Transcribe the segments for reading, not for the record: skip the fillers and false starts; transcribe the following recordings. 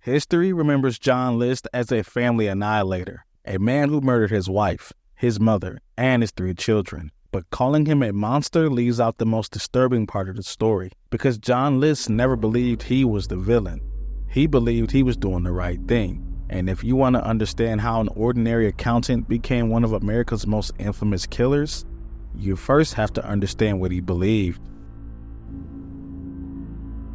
History remembers John List as a family annihilator, a man who murdered his wife, his mother, and his 3 children. But calling him a monster leaves out the most disturbing part of the story, because John List never believed he was the villain. He believed he was doing the right thing. And if you want to understand how an ordinary accountant became one of America's most infamous killers, you first have to understand what he believed.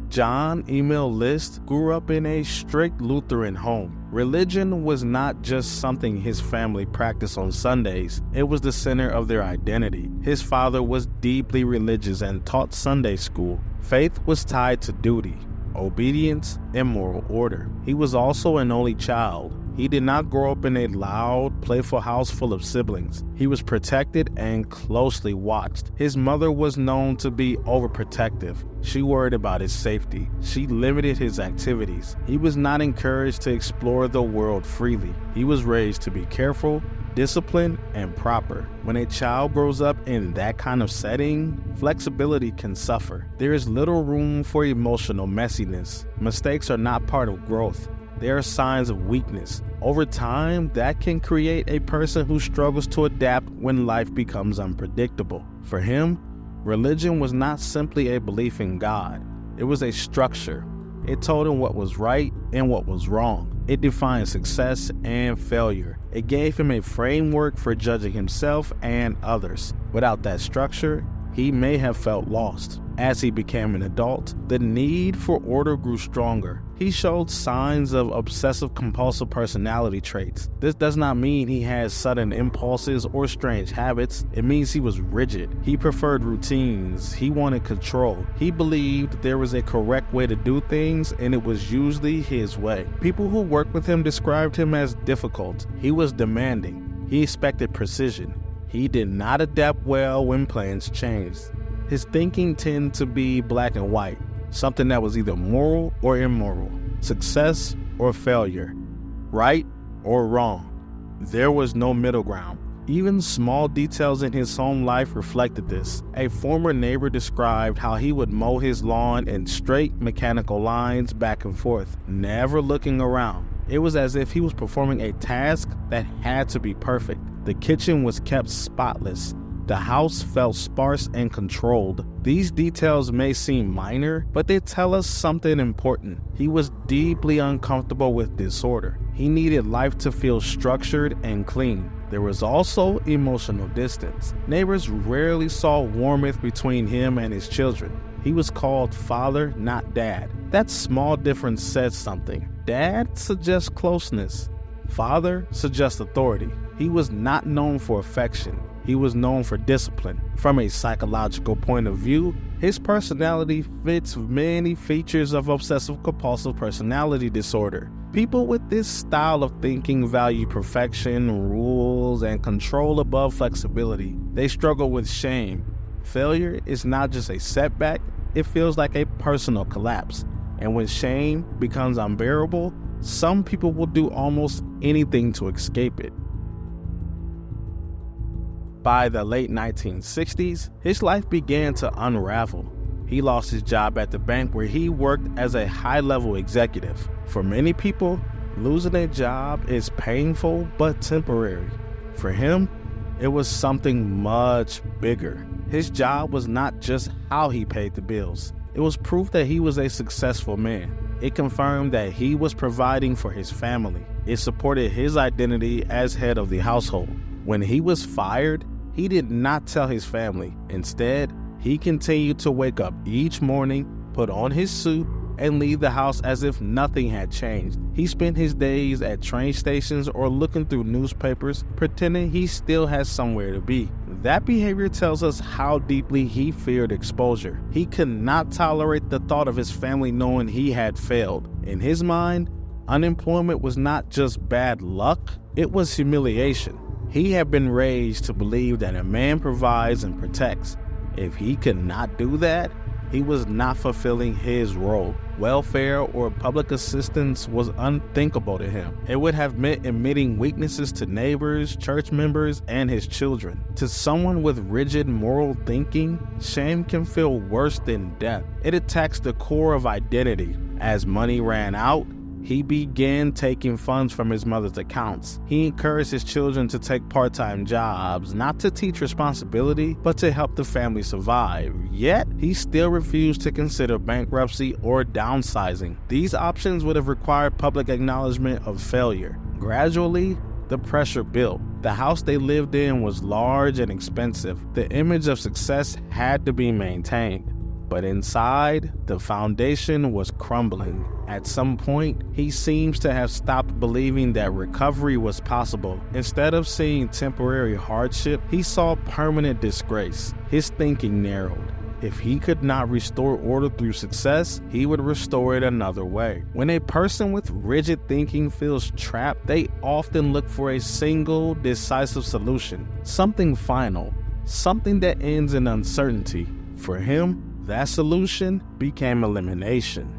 John Emil List grew up in a strict Lutheran home. Religion was not just something his family practiced on Sundays, it was the center of their identity. His father was deeply religious and taught Sunday school. Faith was tied to duty, obedience, and moral order. He was also an only child. He did not grow up in a loud, playful house full of siblings. He was protected and closely watched. His mother was known to be overprotective. She worried about his safety. She limited his activities. He was not encouraged to explore the world freely. He was raised to be careful, disciplined, and proper. When a child grows up in that kind of setting, flexibility can suffer. There is little room for emotional messiness. Mistakes are not part of growth. They are signs of weakness. Over time, that can create a person who struggles to adapt when life becomes unpredictable. For him, religion was not simply a belief in God. It was a structure. It told him what was right and what was wrong. It defined success and failure. It gave him a framework for judging himself and others. Without that structure, he may have felt lost. As he became an adult, the need for order grew stronger. He showed signs of obsessive-compulsive personality traits. This does not mean he has sudden impulses or strange habits. It means he was rigid. He preferred routines. He wanted control. He believed there was a correct way to do things, and it was usually his way. People who worked with him described him as difficult. He was demanding. He expected precision. He did not adapt well when plans changed. His thinking tended to be black and white, something that was either moral or immoral, success or failure, right or wrong. There was no middle ground. Even small details in his home life reflected this. A former neighbor described how he would mow his lawn in straight mechanical lines back and forth, never looking around. It was as if he was performing a task that had to be perfect. The kitchen was kept spotless. The house felt sparse and controlled. These details may seem minor, but they tell us something important. He was deeply uncomfortable with disorder. He needed life to feel structured and clean. There was also emotional distance. Neighbors rarely saw warmth between him and his children. He was called father, not dad. That small difference says something. Dad suggests closeness. Father suggests authority. He was not known for affection. He was known for discipline. From a psychological point of view, his personality fits many features of obsessive-compulsive personality disorder. People with this style of thinking value perfection, rules, and control above flexibility. They struggle with shame. Failure is not just a setback, it feels like a personal collapse. And when shame becomes unbearable, some people will do almost anything to escape it. By the late 1960s, his life began to unravel. He lost his job at the bank where he worked as a high-level executive. For many people, losing a job is painful but temporary. For him, it was something much bigger. His job was not just how he paid the bills. It was proof that he was a successful man. It confirmed that he was providing for his family. It supported his identity as head of the household. When he was fired, he did not tell his family. Instead, he continued to wake up each morning, put on his suit, and leave the house as if nothing had changed. He spent his days at train stations or looking through newspapers, pretending he still has somewhere to be. That behavior tells us how deeply he feared exposure. He could not tolerate the thought of his family knowing he had failed. In his mind, unemployment was not just bad luck, it was humiliation. He had been raised to believe that a man provides and protects. If he could not do that, he was not fulfilling his role. Welfare or public assistance was unthinkable to him. It would have meant admitting weaknesses to neighbors, church members, and his children. To someone with rigid moral thinking, shame can feel worse than death. It attacks the core of identity. As money ran out, He began taking funds from his mother's accounts. He encouraged his children to take part-time jobs, not to teach responsibility, but to help the family survive. Yet, he still refused to consider bankruptcy or downsizing. These options would have required public acknowledgement of failure. Gradually, the pressure built. The house they lived in was large and expensive. The image of success had to be maintained. But inside, the foundation was crumbling. At some point, he seems to have stopped believing that recovery was possible. Instead of seeing temporary hardship, he saw permanent disgrace. His thinking narrowed. If he could not restore order through success, he would restore it another way. When a person with rigid thinking feels trapped, they often look for a single, decisive solution. Something final. Something that ends in uncertainty. For him, that solution became elimination.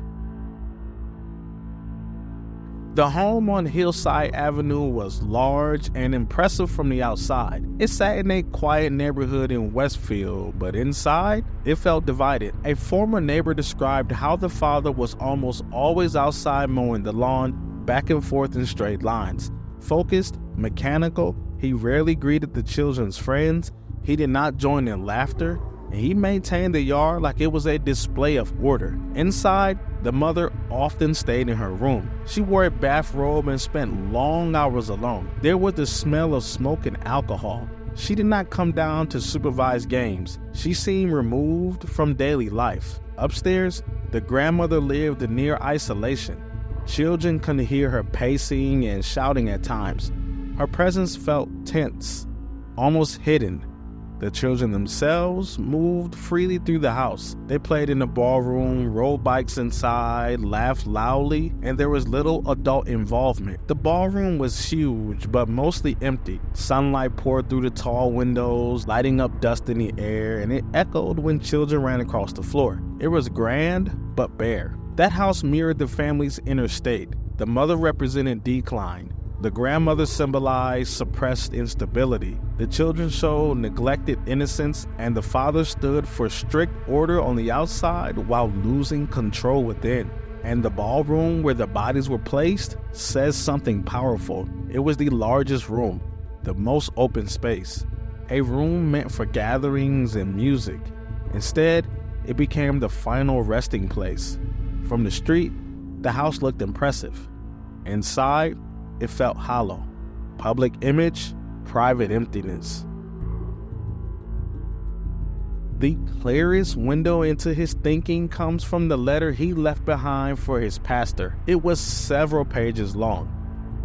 The home on Hillside Avenue was large and impressive from the outside. It sat in a quiet neighborhood in Westfield, but inside, it felt divided. A former neighbor described how the father was almost always outside mowing the lawn, back and forth in straight lines. Focused, mechanical, he rarely greeted the children's friends, he did not join in laughter, and he maintained the yard like it was a display of order. Inside, the mother often stayed in her room. She wore a bathrobe and spent long hours alone. There was the smell of smoke and alcohol. She did not come down to supervise games. She seemed removed from daily life. Upstairs, the grandmother lived in near isolation. Children could hear her pacing and shouting at times. Her presence felt tense, almost hidden. The children themselves moved freely through the house. They played in the ballroom, rode bikes inside, laughed loudly, and there was little adult involvement. The ballroom was huge, but mostly empty. Sunlight poured through the tall windows, lighting up dust in the air, and it echoed when children ran across the floor. It was grand, but bare. That house mirrored the family's inner state. The mother represented decline. The grandmother symbolized suppressed instability. The children showed neglected innocence, and the father stood for strict order on the outside while losing control within. And the ballroom where the bodies were placed says something powerful. It was the largest room, the most open space, a room meant for gatherings and music. Instead, it became the final resting place. From the street, the house looked impressive. Inside, it felt hollow. Public image, private emptiness. The clearest window into his thinking comes from the letter he left behind for his pastor. It was several pages long.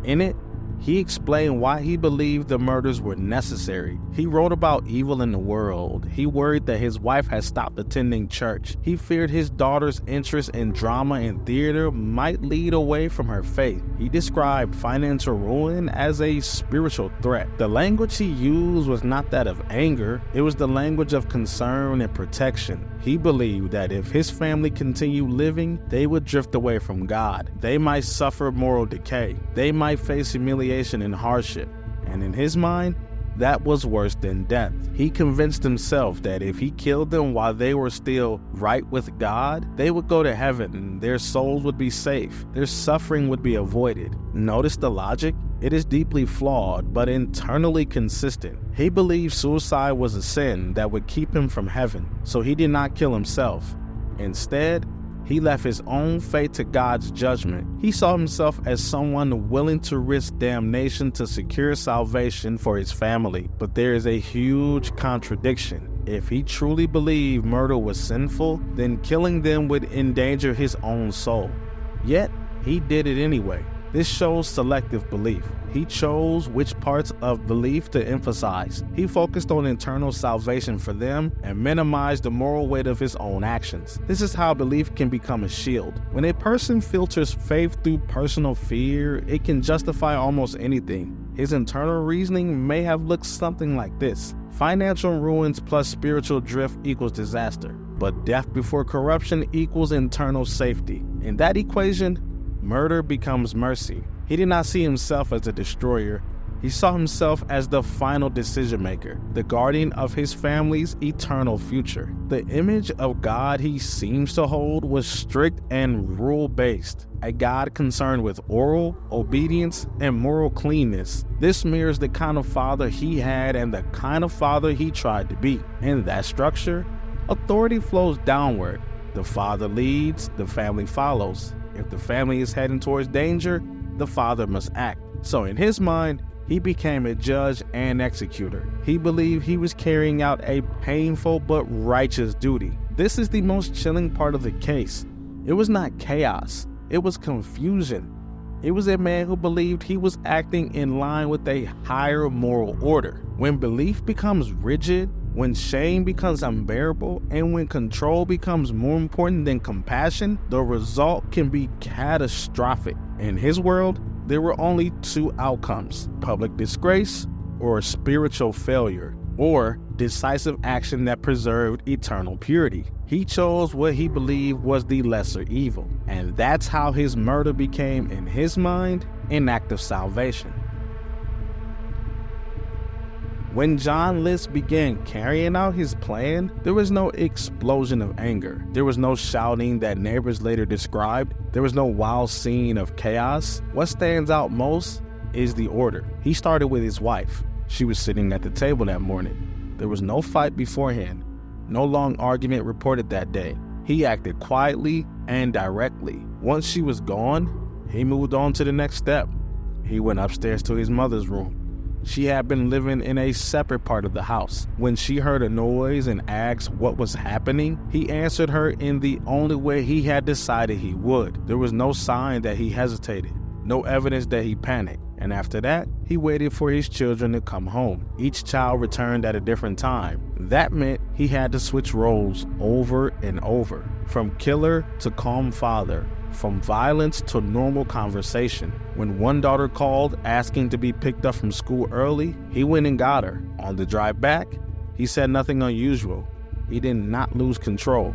In it, he explained why he believed the murders were necessary. He wrote about evil in the world. He worried that his wife had stopped attending church. He feared his daughter's interest in drama and theater might lead away from her faith. He described financial ruin as a spiritual threat. The language he used was not that of anger. It was the language of concern and protection. He believed that if his family continued living, they would drift away from God. They might suffer moral decay. They might face humiliation and hardship. And in his mind, that was worse than death. He convinced himself that if he killed them while they were still right with God, they would go to heaven and their souls would be safe. Their suffering would be avoided. Notice the logic? It is deeply flawed, but internally consistent. He believed suicide was a sin that would keep him from heaven, so he did not kill himself. Instead, he left his own fate to God's judgment. He saw himself as someone willing to risk damnation to secure salvation for his family. But there is a huge contradiction. If he truly believed murder was sinful, then killing them would endanger his own soul. Yet, he did it anyway. This shows selective belief. He chose which parts of belief to emphasize. He focused on internal salvation for them and minimized the moral weight of his own actions. This is how belief can become a shield. When a person filters faith through personal fear, it can justify almost anything. His internal reasoning may have looked something like this. Financial ruins plus spiritual drift equals disaster, but death before corruption equals internal safety. In that equation, murder becomes mercy. He did not see himself as a destroyer. He saw himself as the final decision maker, the guardian of his family's eternal future. The image of God he seems to hold was strict and rule-based, a God concerned with oral obedience and moral cleanness. This mirrors the kind of father he had and the kind of father he tried to be. In that structure, authority flows downward. The father leads, the family follows. If the family is heading towards danger, the father must act. So in his mind, he became a judge and executor. He believed he was carrying out a painful but righteous duty. This is the most chilling part of the case. It was not chaos. It was confusion. It was a man who believed he was acting in line with a higher moral order. When belief becomes rigid, when shame becomes unbearable, and when control becomes more important than compassion, the result can be catastrophic. In his world, there were only two outcomes: public disgrace or spiritual failure, or decisive action that preserved eternal purity. He chose what he believed was the lesser evil, and that's how his murder became, in his mind, an act of salvation. When John List began carrying out his plan, there was no explosion of anger. There was no shouting that neighbors later described. There was no wild scene of chaos. What stands out most is the order. He started with his wife. She was sitting at the table that morning. There was no fight beforehand. No long argument reported that day. He acted quietly and directly. Once she was gone, he moved on to the next step. He went upstairs to his mother's room. She had been living in a separate part of the house. When she heard a noise and asked what was happening, he answered her in the only way he had decided he would. There was no sign that he hesitated, no evidence that he panicked. And after that, he waited for his children to come home. Each child returned at a different time. That meant he had to switch roles over and over, from killer to calm father, from violence to normal conversation. When one daughter called asking to be picked up from school early, he went and got her. On the drive back, he said nothing unusual. He did not lose control.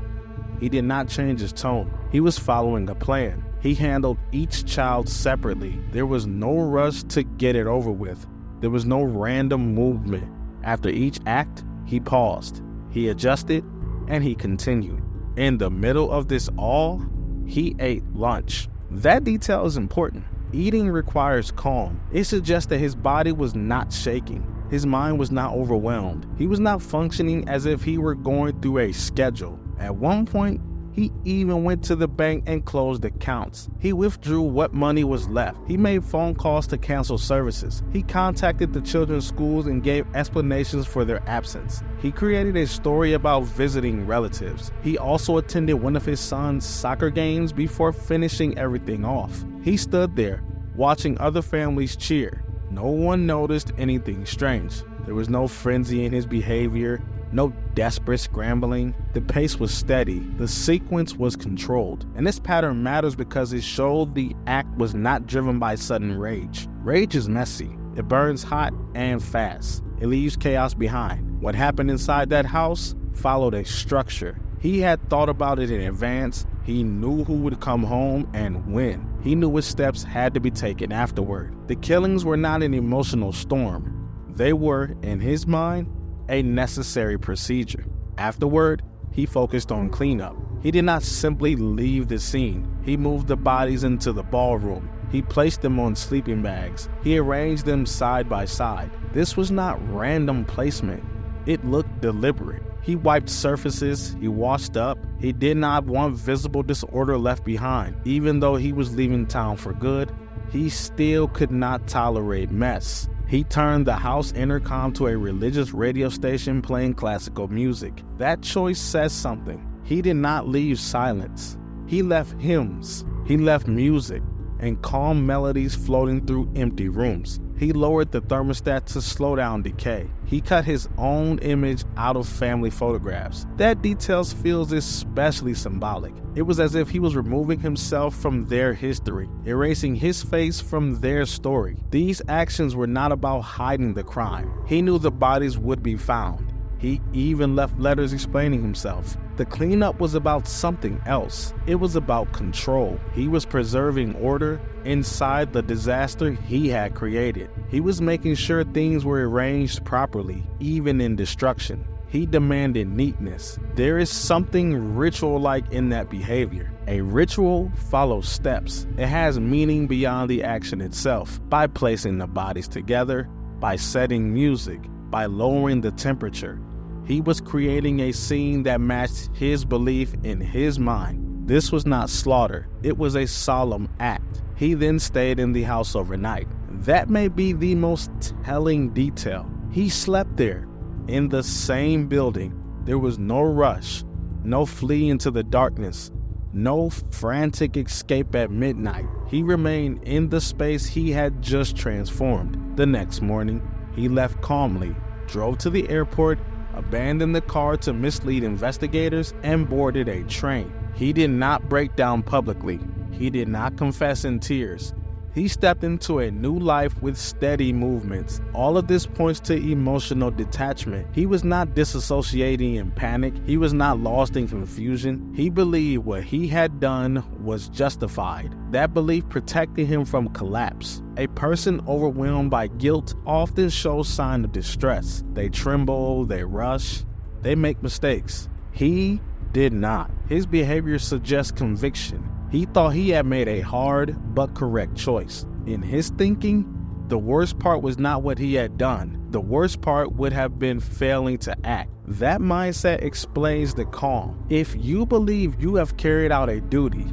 He did not change his tone. He was following a plan. He handled each child separately. There was no rush to get it over with. There was no random movement. After each act, he paused, he adjusted, and he continued. In the middle of this all, he ate lunch. That detail is important. Eating requires calm. It suggests that his body was not shaking. His mind was not overwhelmed. He was not functioning as if he were going through a schedule. At one point, he even went to the bank and closed accounts. He withdrew what money was left. He made phone calls to cancel services. He contacted the children's schools and gave explanations for their absence. He created a story about visiting relatives. He also attended one of his son's soccer games before finishing everything off. He stood there, watching other families cheer. No one noticed anything strange. There was no frenzy in his behavior. No desperate scrambling. The pace was steady. The sequence was controlled. And this pattern matters because it showed the act was not driven by sudden rage. Rage is messy. It burns hot and fast. It leaves chaos behind. What happened inside that house followed a structure. He had thought about it in advance. He knew who would come home and when. He knew what steps had to be taken afterward. The killings were not an emotional storm. They were, in his mind, a necessary procedure. Afterward, he focused on cleanup. He did not simply leave the scene. He moved the bodies into the ballroom. He placed them on sleeping bags. He arranged them side by side. This was not random placement. It looked deliberate. He wiped surfaces. He washed up. He did not want visible disorder left behind. Even though he was leaving town for good, he still could not tolerate mess. He turned the house intercom to a religious radio station playing classical music. That choice says something. He did not leave silence. He left hymns. He left music and calm melodies floating through empty rooms. He lowered the thermostat to slow down decay. He cut his own image out of family photographs. That detail feels especially symbolic. It was as if he was removing himself from their history, erasing his face from their story. These actions were not about hiding the crime. He knew the bodies would be found. He even left letters explaining himself. The cleanup was about something else. It was about control. He was preserving order inside the disaster he had created. He was making sure things were arranged properly, even in destruction. He demanded neatness. There is something ritual-like in that behavior. A ritual follows steps. It has meaning beyond the action itself. By placing the bodies together, by setting music, by lowering the temperature, he was creating a scene that matched his belief in his mind. This was not slaughter. It was a solemn act. He then stayed in the house overnight. That may be the most telling detail. He slept there. In the same building. There was no rush, no flee into the darkness, no frantic escape at midnight. He remained in the space he had just transformed. The next morning, he left calmly, drove to the airport, abandoned the car to mislead investigators, and boarded a train. He did not break down publicly. He did not confess in tears. He stepped into a new life with steady movements. All of this points to emotional detachment. He was not disassociating in panic. He was not lost in confusion. He believed what he had done was justified. That belief protected him from collapse. A person overwhelmed by guilt often shows signs of distress. They tremble, they rush, they make mistakes. He did not. His behavior suggests conviction. He thought he had made a hard but correct choice. In his thinking, the worst part was not what he had done. The worst part would have been failing to act. That mindset explains the calm. If you believe you have carried out a duty,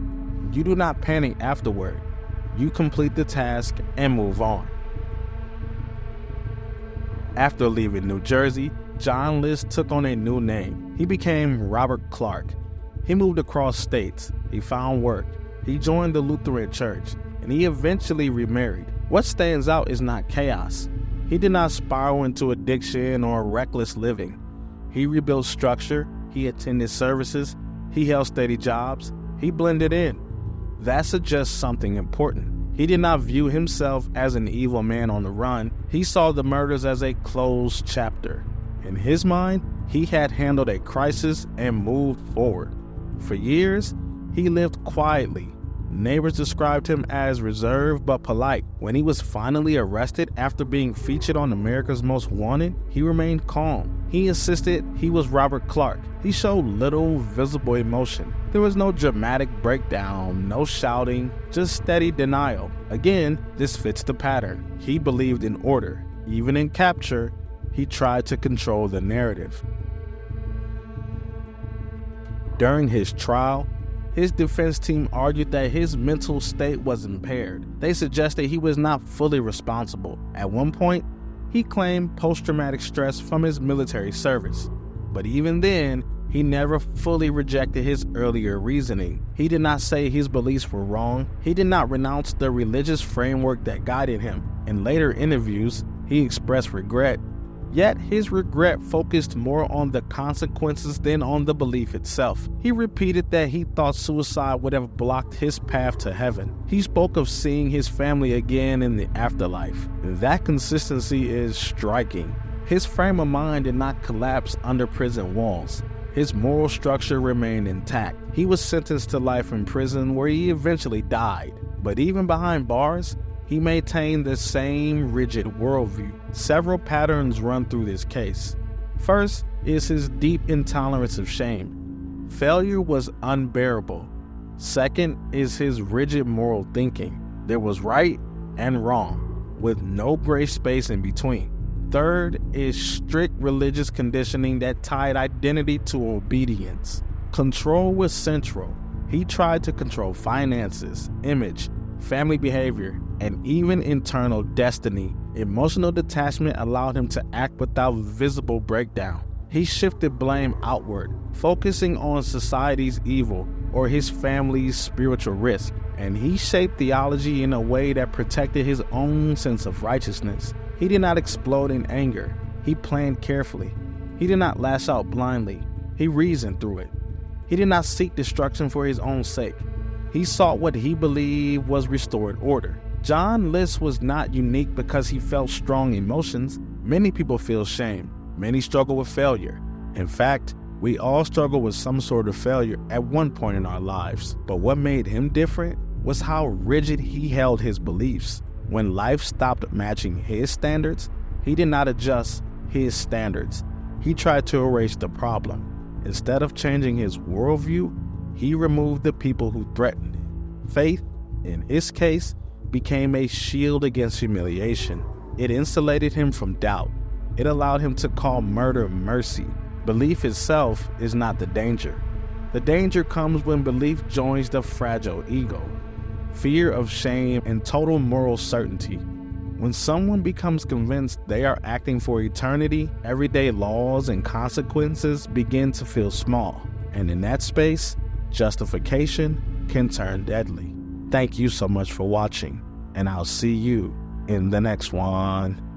you do not panic afterward. You complete the task and move on. After leaving New Jersey, John List took on a new name. He became Robert Clark. He moved across states. He found work. He joined the Lutheran Church, and he eventually remarried. What stands out is not chaos. He did not spiral into addiction or reckless living. He rebuilt structure. He attended services. He held steady jobs. He blended in. That suggests something important. He did not view himself as an evil man on the run. He saw the murders as a closed chapter. In his mind, he had handled a crisis and moved forward. For years, he lived quietly. Neighbors described him as reserved but polite. When he was finally arrested after being featured on America's Most Wanted, he remained calm. He insisted he was Robert Clark. He showed little visible emotion. There was no dramatic breakdown, no shouting, just steady denial. Again, this fits the pattern. He believed in order. Even in capture, he tried to control the narrative. During his trial, his defense team argued that his mental state was impaired. They suggested he was not fully responsible. At one point, he claimed post-traumatic stress from his military service. But even then, he never fully rejected his earlier reasoning. He did not say his beliefs were wrong. He did not renounce the religious framework that guided him. In later interviews, he expressed regret. Yet his regret focused more on the consequences than on the belief itself. He repeated that he thought suicide would have blocked his path to heaven. He spoke of seeing his family again in the afterlife. That consistency is striking. His frame of mind did not collapse under prison walls. His moral structure remained intact. He was sentenced to life in prison where he eventually died. But even behind bars, he maintained the same rigid worldview. Several patterns run through this case. First is his deep intolerance of shame. Failure was unbearable. Second is his rigid moral thinking. There was right and wrong, with no gray space in between. Third is strict religious conditioning that tied identity to obedience. Control was central. He tried to control finances, image, family behavior, and even internal destiny. Emotional detachment allowed him to act without visible breakdown. He shifted blame outward, focusing on society's evil or his family's spiritual risk. And he shaped theology in a way that protected his own sense of righteousness. He did not explode in anger. He planned carefully. He did not lash out blindly. He reasoned through it. He did not seek destruction for his own sake. He sought what he believed was restored order. John List was not unique because he felt strong emotions. Many people feel shame. Many struggle with failure. In fact, We all struggle with some sort of failure at one point in our lives, but what made him different was how rigid he held his beliefs. When life stopped matching his standards, he did not adjust his standards. He tried to erase the problem. Instead of changing his worldview, he removed the people who threatened it. Faith, in his case, became a shield against humiliation. It insulated him from doubt. It allowed him to call murder mercy. Belief itself is not the danger. The danger comes when belief joins the fragile ego. Fear of shame and total moral certainty. When someone becomes convinced they are acting for eternity, everyday laws and consequences begin to feel small. And in that space, justification can turn deadly. Thank you so much for watching, and I'll see you in the next one.